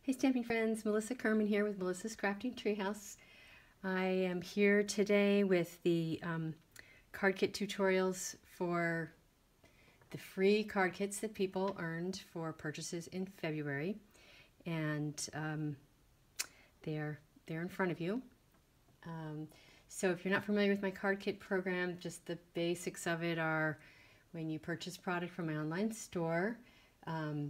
Hey stamping friends, Melissa Kerman here with Melissa's Crafting Treehouse. I am here today with the card kit tutorials for the free card kits that people earned for purchases in February, and they're in front of you. So if you're not familiar with my card kit program, just the basics of it are when you purchase product from my online store,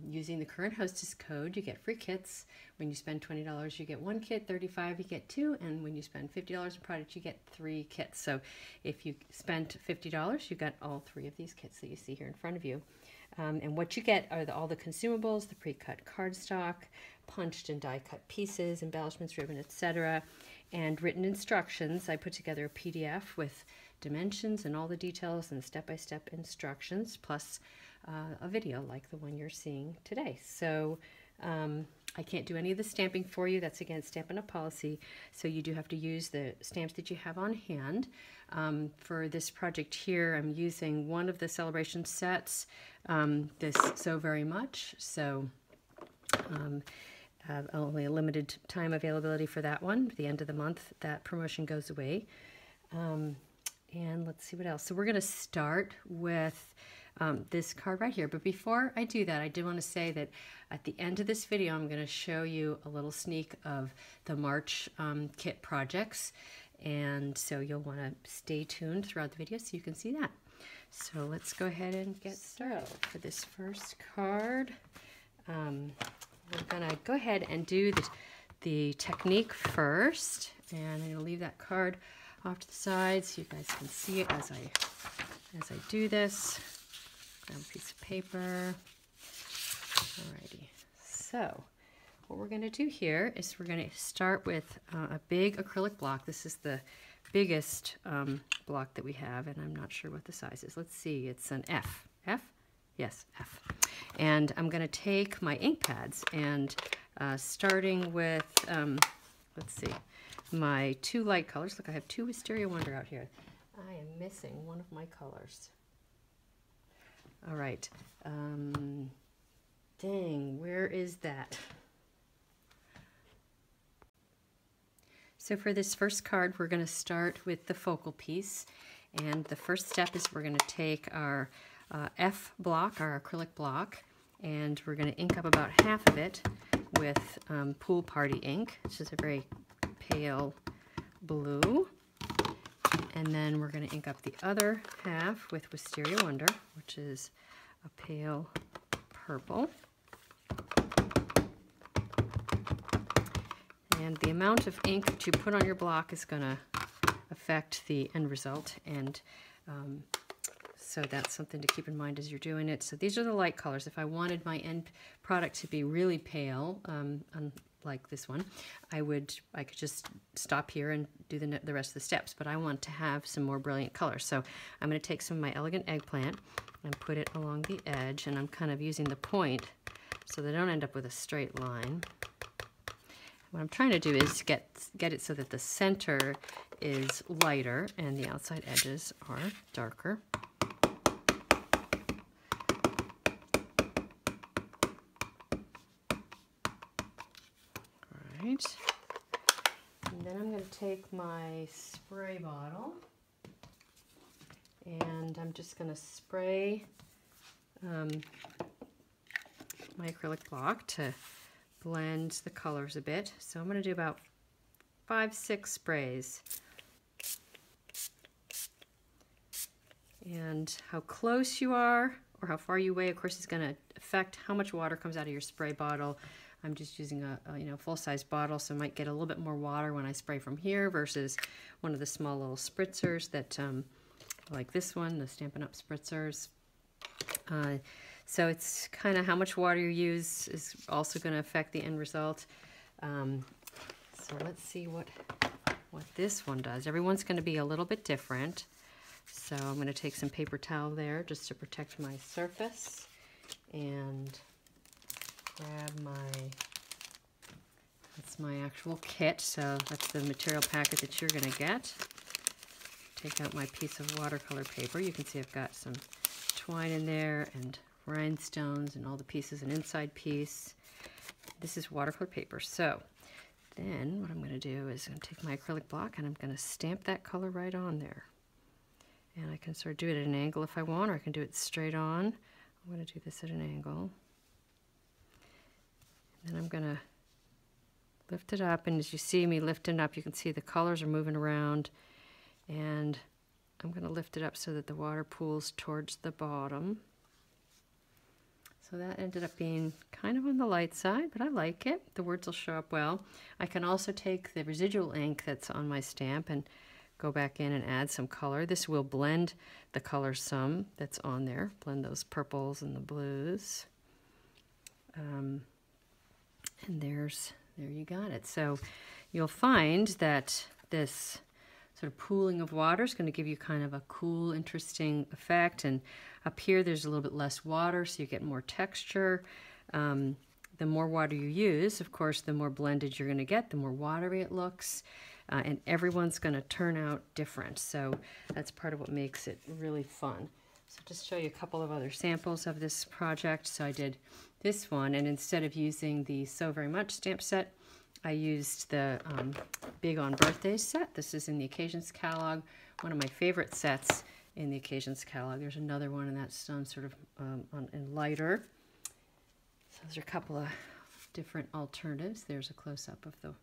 using the current hostess code, you get free kits. When you spend $20, you get one kit, $35 you get two, and when you spend $50 in product, you get 3 kits. So if you spent $50, you got all 3 of these kits that you see here in front of you. And what you get are all the consumables, the pre-cut cardstock, punched and die-cut pieces, embellishments, ribbon, etc., and written instructions. I put together a PDF with dimensions and all the details and step-by-step instructions, plus a video like the one you're seeing today. So I can't do any of the stamping for you. That's against Stampin' Up! Policy. So you do have to use the stamps that you have on hand. For this project here, I'm using one of the Sale-a-bration sets, this So Very Much. So only a limited time availability for that one. At the end of the month, that promotion goes away. And let's see what else. So we're going to start with this card right here. But before I do that, I did want to say that at the end of this video, I'm going to show you a little sneak of the March kit projects. And so you'll want to stay tuned throughout the video so you can see that. So let's go ahead and get started. For this first card, we're going to go ahead and do the technique first. And I'm going to leave that card off to the side so you guys can see it as I do this. Grab a piece of paper. Alrighty. So what we're going to do here is we're going to start with a big acrylic block. This is the biggest block that we have, and I'm not sure what the size is. Let's see. It's an F. F? Yes, F. And I'm going to take my ink pads and starting with, let's see, my 2 light colors. Look, I have 2 Wisteria Wonder out here. I am missing one of my colors. All right. Dang, where is that? So for this first card, we're going to start with the focal piece. And the first step is we're going to take our F block, our acrylic block, and we're going to ink up about half of it with Pool Party ink, which is a very pale blue. And then we're going to ink up the other half with Wisteria Wonder, which is a pale purple. And the amount of ink that you put on your block is going to affect the end result. And so that's something to keep in mind as you're doing it. So these are the light colors. If I wanted my end product to be really pale, like this one, I could just stop here and do the rest of the steps, but I want to have some more brilliant colors. So I'm going to take some of my Elegant Eggplant and put it along the edge, and I'm kind of using the point so they don't end up with a straight line. What I'm trying to do is get it so that the center is lighter and the outside edges are darker. Right. And then I'm going to take my spray bottle and I'm just going to spray my acrylic block to blend the colors a bit. So I'm going to do about 5-6 sprays. And how close you are or how far you weigh, of course, is going to affect how much water comes out of your spray bottle. I'm just using a full-size bottle, so I might get a little bit more water when I spray from here versus one of the small little spritzers that, like this one, the Stampin' Up! Spritzers. So it's kind of how much water you use is also going to affect the end result. So let's see what this one does. Everyone's going to be a little bit different. So I'm going to take some paper towel there just to protect my surface and grab that's my actual kit, so that's the material packet that you're going to get. Take out my piece of watercolor paper. You can see I've got some twine in there and rhinestones and all the pieces, an inside piece. This is watercolor paper. So then what I'm going to do is I'm going to take my acrylic block and I'm going to stamp that color right on there. And I can sort of do it at an angle if I want, or I can do it straight on. I'm going to do this at an angle. And then I'm going to lift it up, and as you see me lifting up, you can see the colors are moving around, and I'm going to lift it up so that the water pools towards the bottom. So that ended up being kind of on the light side, but I like it. The words will show up well. I can also take the residual ink that's on my stamp and go back in and add some color. This will blend the color some that's on there, blend those purples and the blues. And there you got it. So you'll find that this sort of pooling of water is going to give you kind of a cool, interesting effect. And up here, there's a little bit less water, so you get more texture. The more water you use, of course, the more blended you're going to get, the more watery it looks. And everyone's going to turn out different. So that's part of what makes it really fun. So just show you a couple of other samples of this project. So I did this one, and instead of using the So Very Much stamp set, I used the Big on Birthdays set. This is in the Occasions catalog, one of my favorite sets in the Occasions catalog. There's another one, and that's done sort of in lighter. So those are a couple of different alternatives. There's a close-up of the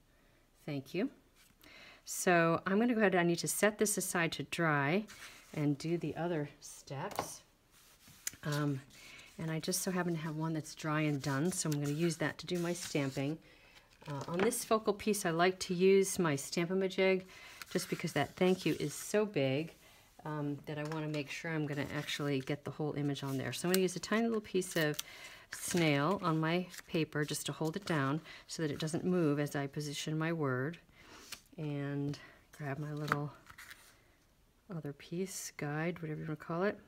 thank you. So I'm going to go ahead, I need to set this aside to dry and do the other steps. And I just so happen to have one that's dry and done, so I'm going to use that to do my stamping. On this focal piece, I like to use my Stamp-a-Majig just because that thank you is so big that I want to make sure I'm going to actually get the whole image on there. So I'm going to use a tiny little piece of snail on my paper just to hold it down so that it doesn't move as I position my word. And grab my little other piece, guide, whatever you want to call it.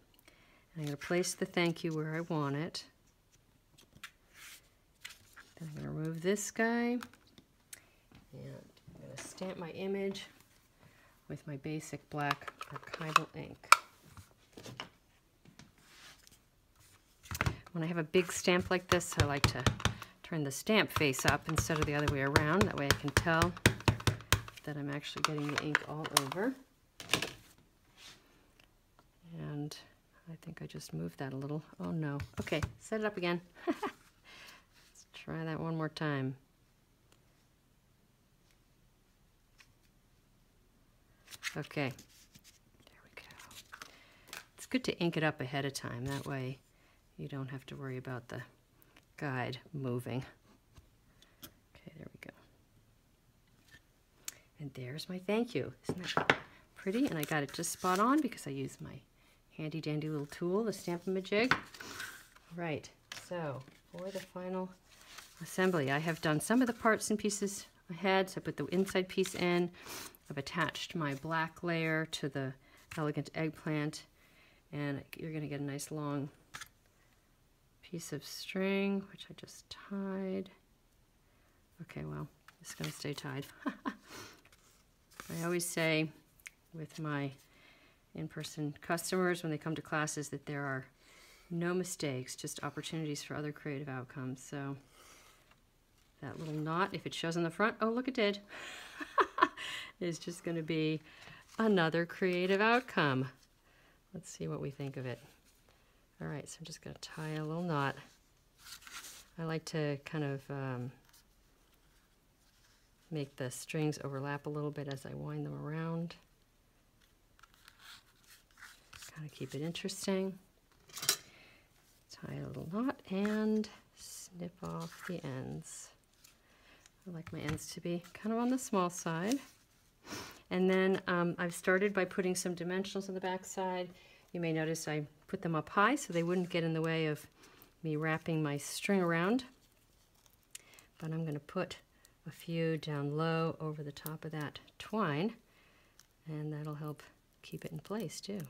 And I'm going to place the thank you where I want it. Then I'm going to remove this guy. And I'm going to stamp my image with my basic black archival ink. When I have a big stamp like this, I like to turn the stamp face up instead of the other way around. That way I can tell that I'm actually getting the ink all over. And I think I just moved that a little. Oh no. Okay, set it up again. Let's try that one more time. Okay, there we go. It's good to ink it up ahead of time. That way you don't have to worry about the guide moving. Okay, there we go. And there's my thank you. Isn't that pretty? And I got it just spot on because I used my handy dandy little tool, the Stamp-a-Majig. All right, so for the final assembly, I have done some of the parts and pieces ahead. So I put the inside piece in. I've attached my black layer to the elegant eggplant, and you're going to get a nice long piece of string, which I just tied. Okay, well, it's going to stay tied. I always say with my in-person customers when they come to classes that there are no mistakes, just opportunities for other creative outcomes. So that little knot, if it shows on the front, oh look, it did, is just going to be another creative outcome. Let's see what we think of it. All right, so I'm just going to tie a little knot. I like to kind of make the strings overlap a little bit as I wind them around. Kind of keep it interesting. Tie a little knot and snip off the ends. I like my ends to be kind of on the small side. And then I've started by putting some dimensionals on the back side. You may notice I put them up high so they wouldn't get in the way of me wrapping my string around. But I'm going to put a few down low over the top of that twine, and that'll help keep it in place too.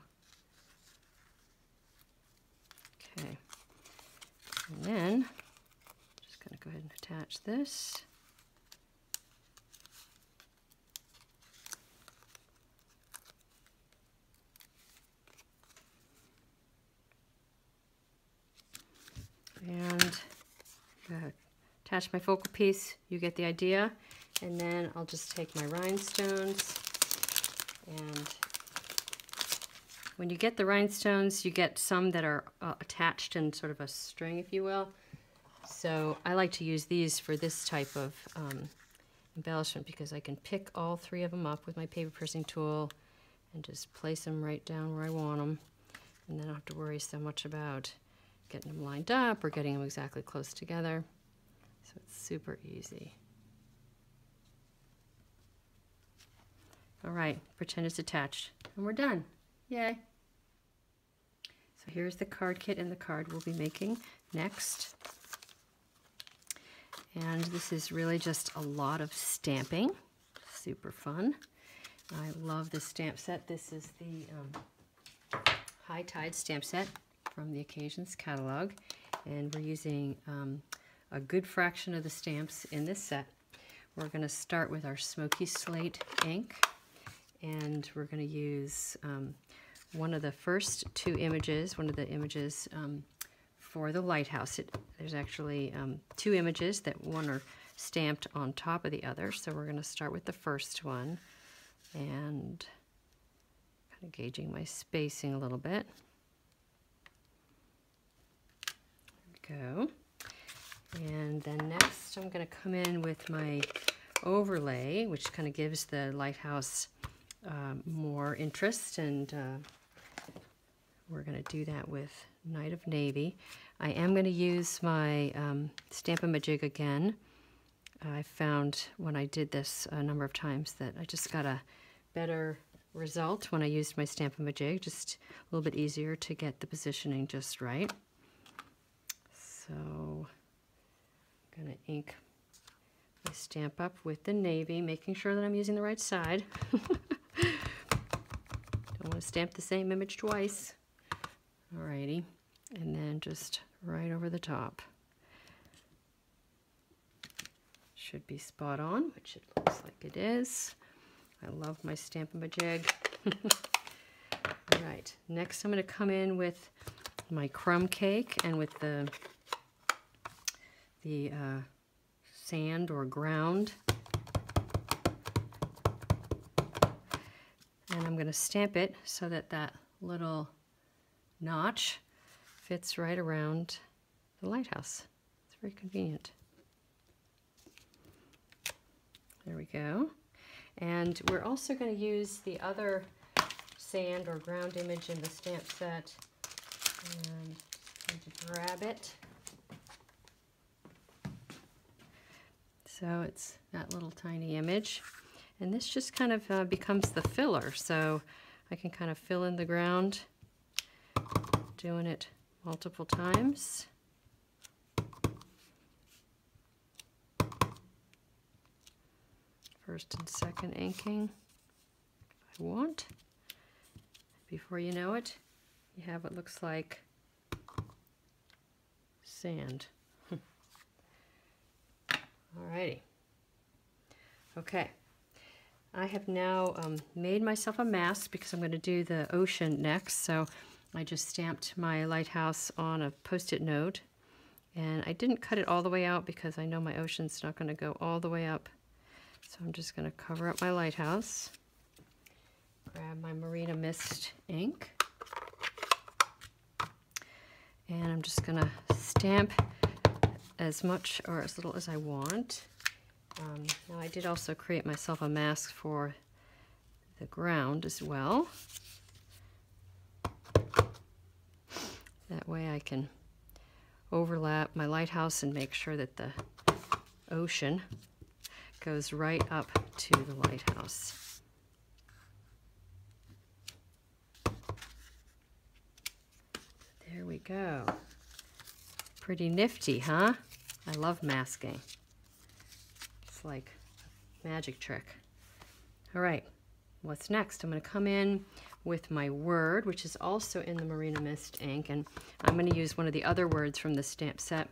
Okay, and then just going to go ahead and attach this. And attach my focal piece. You get the idea. And then I'll just take my rhinestones, and when you get the rhinestones, you get some that are attached in sort of a string, if you will. So I like to use these for this type of embellishment because I can pick all 3 of them up with my paper piercing tool and just place them right down where I want them. And then I don't have to worry so much about getting them lined up or getting them exactly close together. So it's super easy. All right, pretend it's attached, and we're done. Yay. So here's the card kit and the card we'll be making next. And this is really just a lot of stamping. Super fun. I love this stamp set. This is the High Tide stamp set from the Occasions catalog. And we're using a good fraction of the stamps in this set. We're going to start with our Smoky Slate ink. And we're going to use one of the first 2 images, one of the images for the lighthouse. There's actually 2 images that one are stamped on top of the other. So we're going to start with the first one and kind of gauging my spacing a little bit. There we go. And then next I'm going to come in with my overlay, which kind of gives the lighthouse more interest, and we're going to do that with Night of Navy. I am going to use my Stamp-A-Majig again. I found when I did this a number of times that I just got a better result when I used my Stamp-A-Majig, just a little bit easier to get the positioning just right. So I'm going to ink my stamp up with the navy, making sure that I'm using the right side. Don't want to stamp the same image twice. Alrighty, and then just right over the top. Should be spot on, which it looks like it is. I love my Stamp-A-Majig. Alright, next I'm going to come in with my crumb cake and with the sand or ground. And I'm going to stamp it so that that little notch fits right around the lighthouse. It's very convenient. There we go. And we're also going to use the other sand or ground image in the stamp set. And I'm going to grab it. So it's that little tiny image. And this just kind of becomes the filler. So I can kind of fill in the ground, doing it multiple times. First and second inking if I want. Before you know it, you have what looks like sand. Alrighty. Okay. I have now made myself a mask because I'm going to do the ocean next. So I just stamped my lighthouse on a Post-it note. And I didn't cut it all the way out because I know my ocean's not going to go all the way up. So I'm just going to cover up my lighthouse. Grab my Marina Mist ink. And I'm just going to stamp as much or as little as I want. Now I did also create myself a mask for the ground as well. That way I can overlap my lighthouse and make sure that the ocean goes right up to the lighthouse. There we go. Pretty nifty, huh? I love masking. It's like a magic trick. All right, what's next? I'm going to come in with my word, which is also in the Marina Mist ink, and I'm going to use one of the other words from the stamp set.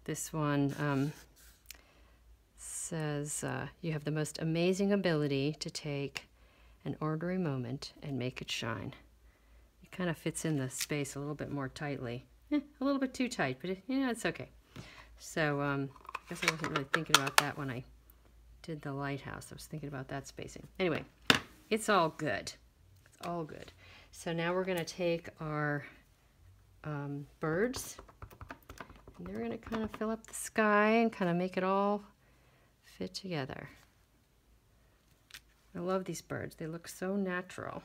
This one says, you have the most amazing ability to take an ordinary moment and make it shine. It kind of fits in the space a little bit more tightly. A little bit too tight, but it's okay. So guess I wasn't really thinking about that when I did the lighthouse. I was thinking about that spacing. Anyway, it's all good. It's all good. So now we're going to take our birds, and they're going to kind of fill up the sky and kind of make it all fit together. I love these birds. They look so natural.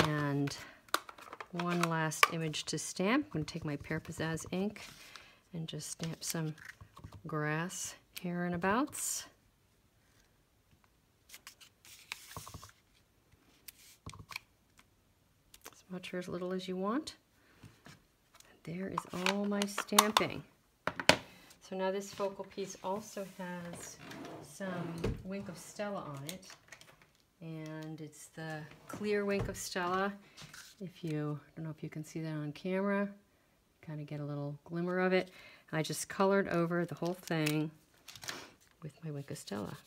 And one last image to stamp. I'm going to take my Pear Pizzazz ink and just stamp some grass here and abouts. As much or as little as you want. And there is all my stamping. So now this focal piece also has some Wink of Stella on it. And it's the clear Wink of Stella. I don't know if you can see that on camera, kind of get a little glimmer of it. I just colored over the whole thing with my Wink of Stella.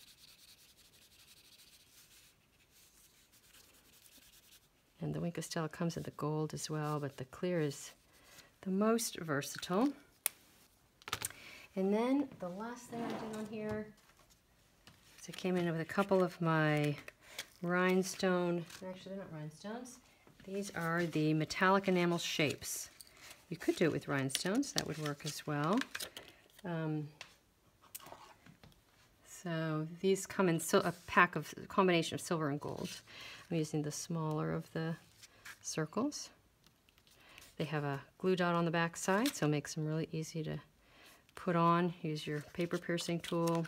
And the Wink of Stella comes in the gold as well, but the clear is the most versatile. And then the last thing I did on here is I came in with a couple of my rhinestone, actually they're not rhinestones, these are the metallic enamel shapes. You could do it with rhinestones, that would work as well. So these come in a combination of silver and gold. I'm using the smaller of the circles. They have a glue dot on the back side, so it makes them really easy to put on. Use your paper piercing tool,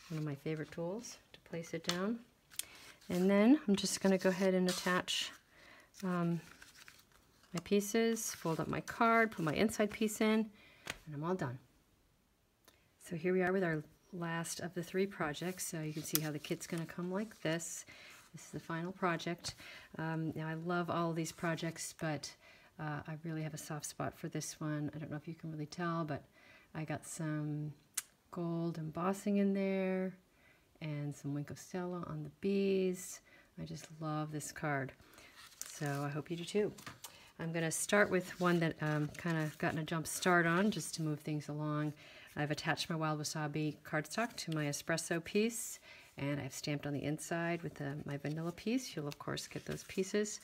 one of my favorite tools, to place it down. And then I'm just going to go ahead and attach my pieces, fold up my card, put my inside piece in, and I'm all done. So here we are with our last of the 3 projects. So you can see how the kit's going to come like this. This is the final project. Now I love all of these projects, but I really have a soft spot for this one. I don't know if you can really tell, but I got some gold embossing in there and some Wink of Stella on the bees. I just love this card. So I hope you do too. I'm going to start with one that kind of gotten a jump start on just to move things along. I've attached my Wild Wasabi cardstock to my espresso piece, and I've stamped on the inside with my vanilla piece. You'll of course get those pieces.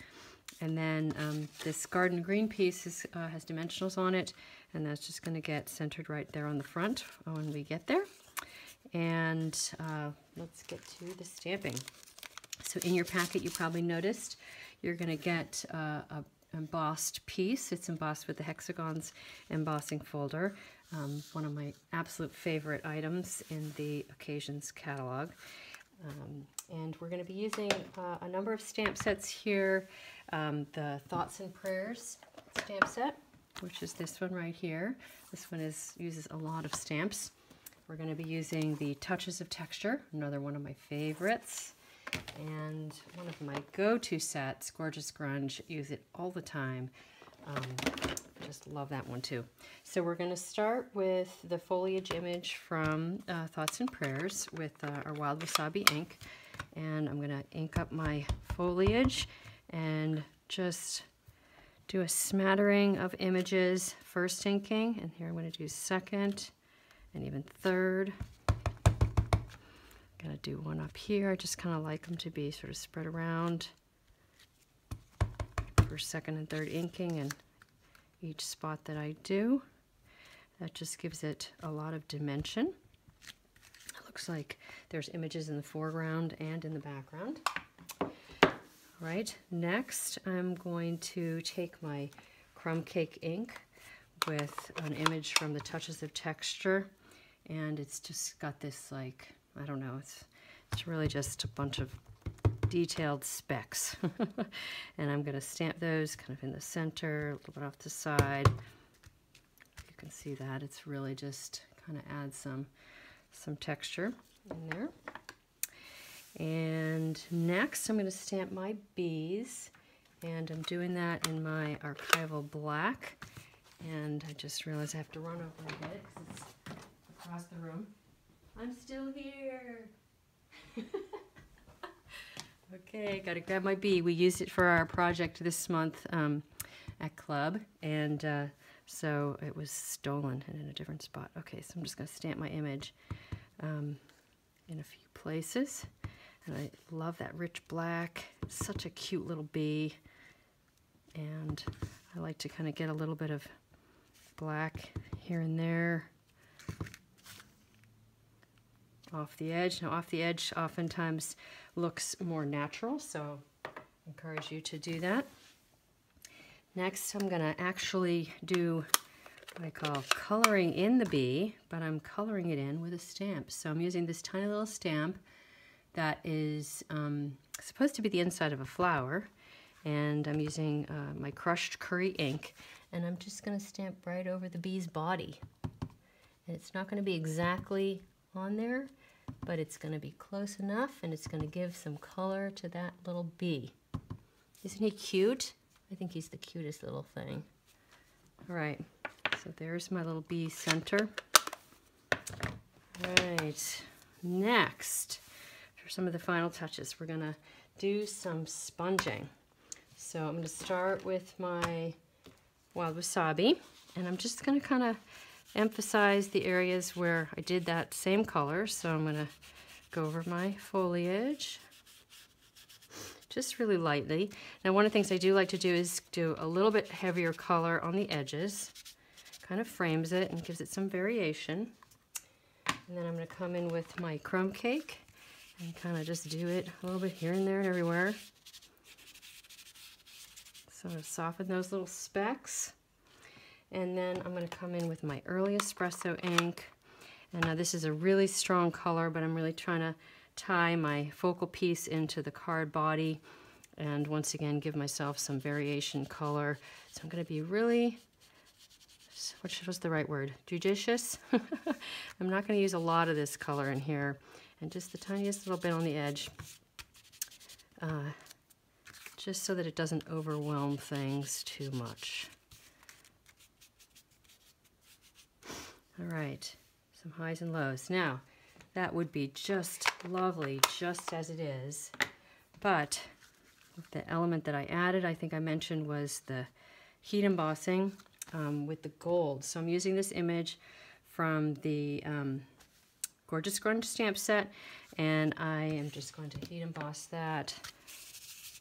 And then this garden green piece has dimensionals on it, and that's just going to get centered right there on the front when we get there. And let's get to the stamping. So in your packet, you probably noticed you're going to get a embossed piece. It's embossed with the Hexagons embossing folder, one of my absolute favorite items in the Occasions catalog. And we're going to be using a number of stamp sets here. The Thoughts and Prayers stamp set, which is this one right here. This one uses a lot of stamps. We're going to be using the Touches of Texture, another one of my favorites. And one of my go-to sets, Gorgeous Grunge, use it all the time. Just love that one too. So we're going to start with the foliage image from Thoughts and Prayers with our Wild Wasabi ink. And I'm going to ink up my foliage and just do a smattering of images, first inking, and here I'm going to do second and even third. Gonna do one up here. I just kind of like them to be sort of spread around for second and third inking and each spot that I do. That just gives it a lot of dimension. It looks like there's images in the foreground and in the background. All right, next I'm going to take my crumb cake ink with an image from the Touches of Texture, and it's just got this, like, I don't know, it's really just a bunch of detailed specks. And I'm going to stamp those kind of in the center, a little bit off the side. You can see that. It's really just kind of adds some texture in there. And next I'm going to stamp my bees, and I'm doing that in my archival black. And I just realized I have to run over a bit because it's across the room. I'm still here. Okay, gotta grab my bee. We used it for our project this month at Club, and so it was stolen and in a different spot. Okay, so I'm just going to stamp my image in a few places. And I love that rich black. It's such a cute little bee. And I like to kind of get a little bit of black here and there off the edge. Now off the edge oftentimes looks more natural, so I encourage you to do that. Next I'm going to actually do what I call coloring in the bee, but I'm coloring it in with a stamp. So I'm using this tiny little stamp that is supposed to be the inside of a flower, and I'm using my crushed curry ink, and I'm just going to stamp right over the bee's body. And it's not going to be exactly on there, but it's going to be close enough, and it's going to give some color to that little bee. Isn't he cute? I think he's the cutest little thing. All right, so there's my little bee center. All right, next, for some of the final touches, we're going to do some sponging. So I'm going to start with my wild wasabi, and I'm just going to kind of emphasize the areas where I did that same color. So I'm going to go over my foliage just really lightly. Now one of the things I do like to do is do a little bit heavier color on the edges. Kind of frames it and gives it some variation. And then I'm going to come in with my crumb cake and kind of just do it a little bit here and there and everywhere. Sort of soften those little specks. And then I'm going to come in with my early espresso ink. And now this is a really strong color, but I'm really trying to tie my focal piece into the card body and once again give myself some variation color. So I'm going to be really, what's the right word? Judicious. I'm not going to use a lot of this color in here, and just the tiniest little bit on the edge, just so that it doesn't overwhelm things too much. All right, some highs and lows. Now, that would be just lovely, just as it is. But the element that I added, I think I mentioned, was the heat embossing with the gold. So I'm using this image from the Gorgeous Grunge stamp set, and I am just going to heat emboss that,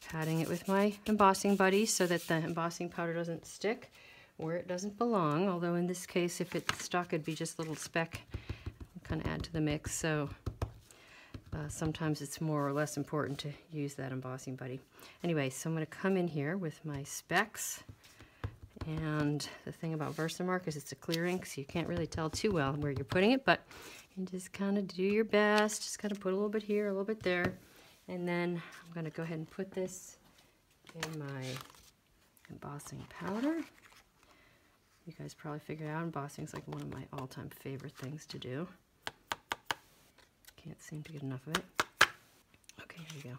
patting it with my embossing buddy so that the embossing powder doesn't stick where it doesn't belong. Although in this case, if it's stuck, it'd be just a little speck. Kind of add to the mix, so sometimes it's more or less important to use that embossing buddy. Anyway, so I'm going to come in here with my specks, and the thing about Versamark is it's a clear ink, so you can't really tell too well where you're putting it, but you just kind of do your best. Just kind of put a little bit here, a little bit there, and then I'm going to go ahead and put this in my embossing powder. You guys probably figured out embossing is like one of my all-time favorite things to do. Can't seem to get enough of it. Okay, here we go.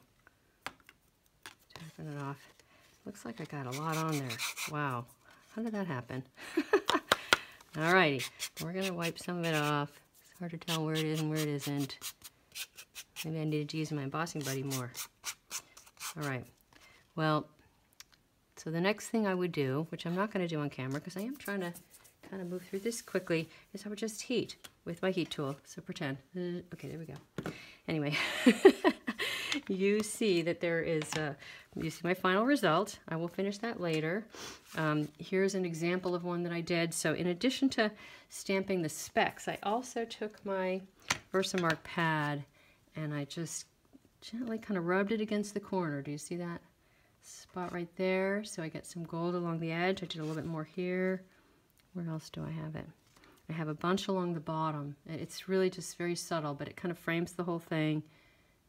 Tapping it off. Looks like I got a lot on there. Wow, how did that happen? Alrighty, we're gonna wipe some of it off. It's hard to tell where it is and where it isn't. Maybe I needed to use my embossing buddy more. Alright, well, so the next thing I would do, which I'm not going to do on camera because I am trying to kind of move through this quickly, is I would just heat with my heat tool. So pretend. Okay, there we go. Anyway, you see that there is, you see my final result. I will finish that later. Here's an example of one that I did. So in addition to stamping the specks, I also took my Versamark pad and I just gently kind of rubbed it against the corner. Do you see that spot right there? So I get some gold along the edge. I did a little bit more here. Where else do I have it? I have a bunch along the bottom. It's really just very subtle, but it kind of frames the whole thing.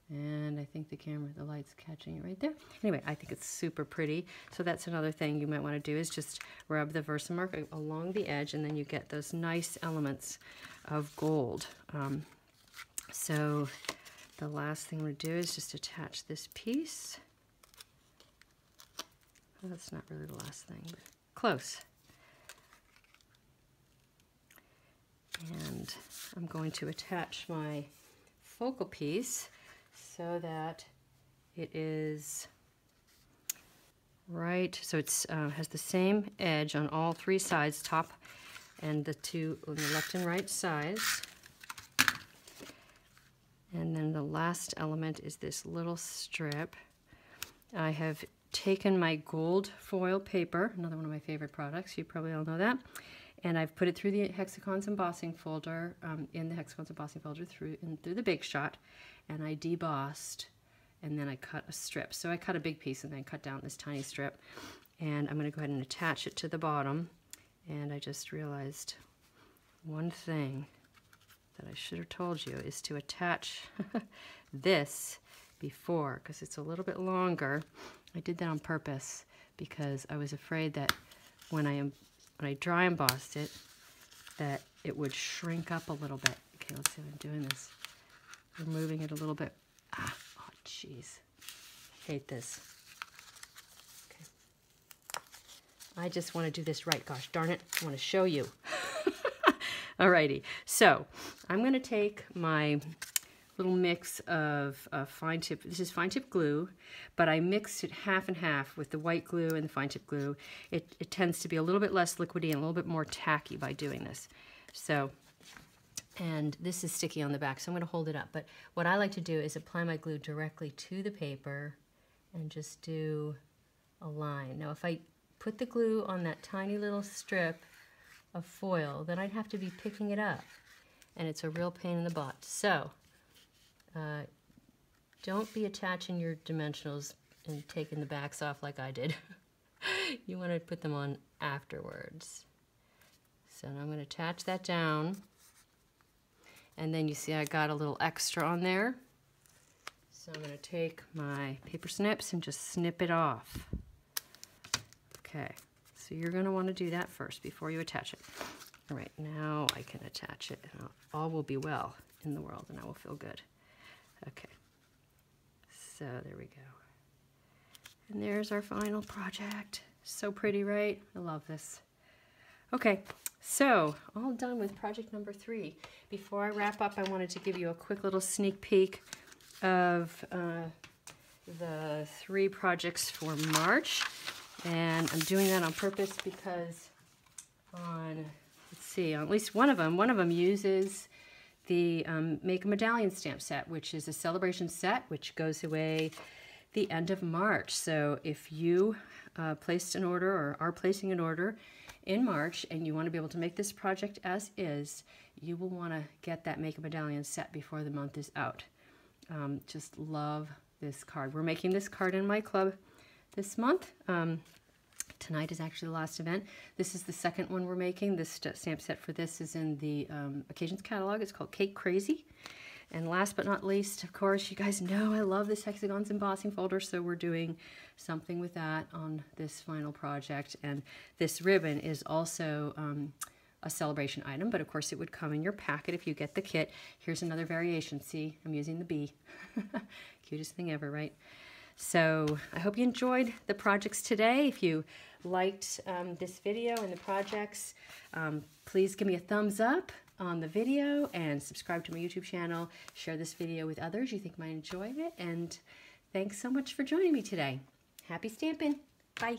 And I think the light's catching it right there. Anyway, I think it's super pretty. So that's another thing you might want to do is just rub the Versamark along the edge, and then you get those nice elements of gold. So the last thing we'll do is just attach this piece. Well, that's not really the last thing, but close. And I'm going to attach my focal piece so that it is right, so it's has the same edge on all three sides, top and the two on the left and right sides. And then the last element is this little strip. I have taken my gold foil paper, another one of my favorite products, you probably all know that, and I've put it through the hexagons embossing folder, in the hexagons embossing folder through the Big Shot, and I debossed, and then I cut a strip. So I cut a big piece and then cut down this tiny strip, and I'm going to go ahead and attach it to the bottom. And I just realized one thing that I should have told you is to attach this before, because it's a little bit longer. I did that on purpose because I was afraid that when I dry embossed it, that it would shrink up a little bit. Okay, let's see if I'm doing this. Removing it a little bit. Ah, oh jeez. Hate this. Okay. I just want to do this right. Gosh darn it. I want to show you. Alrighty. So I'm going to take my little mix of fine tip. This is fine tip glue, but I mixed it half and half with the white glue and the fine tip glue. It tends to be a little bit less liquidy and a little bit more tacky by doing this. So, and this is sticky on the back, so I'm going to hold it up. But what I like to do is apply my glue directly to the paper and just do a line. Now, if I put the glue on that tiny little strip of foil, then I'd have to be picking it up, and it's a real pain in the butt. So, don't be attaching your dimensionals and taking the backs off like I did. You want to put them on afterwards. So now I'm going to attach that down, and then you see I got a little extra on there. So I'm going to take my paper snips and just snip it off. Okay, so you're going to want to do that first before you attach it. All right, now I can attach it, and all will be well in the world, and I will feel good. Okay, so there we go. And there's our final project. So pretty, right? I love this. Okay, so all done with project number 3. Before I wrap up, I wanted to give you a quick little sneak peek of the 3 projects for March. And I'm doing that on purpose because on, let's see, on at least one of them uses the Make a Medallion stamp set, which is a Sale-a-bration set, which goes away the end of March. So if you placed an order or are placing an order in March and you want to be able to make this project as is, you will want to get that Make a Medallion set before the month is out. Just love this card. We're making this card in my club this month. Tonight is actually the last event. This is the second one we're making. This stamp set for this is in the Occasions catalog. It's called Cake Crazy. And last but not least, of course, you guys know I love this hexagons embossing folder, so we're doing something with that on this final project. And this ribbon is also a Sale-a-bration item, but of course it would come in your packet if you get the kit. Here's another variation. See, I'm using the bee. Cutest thing ever, right? So I hope you enjoyed the projects today. If you liked this video and the projects, please give me a thumbs up on the video and subscribe to my YouTube channel. Share this video with others you think might enjoy it. And thanks so much for joining me today. Happy stamping. Bye.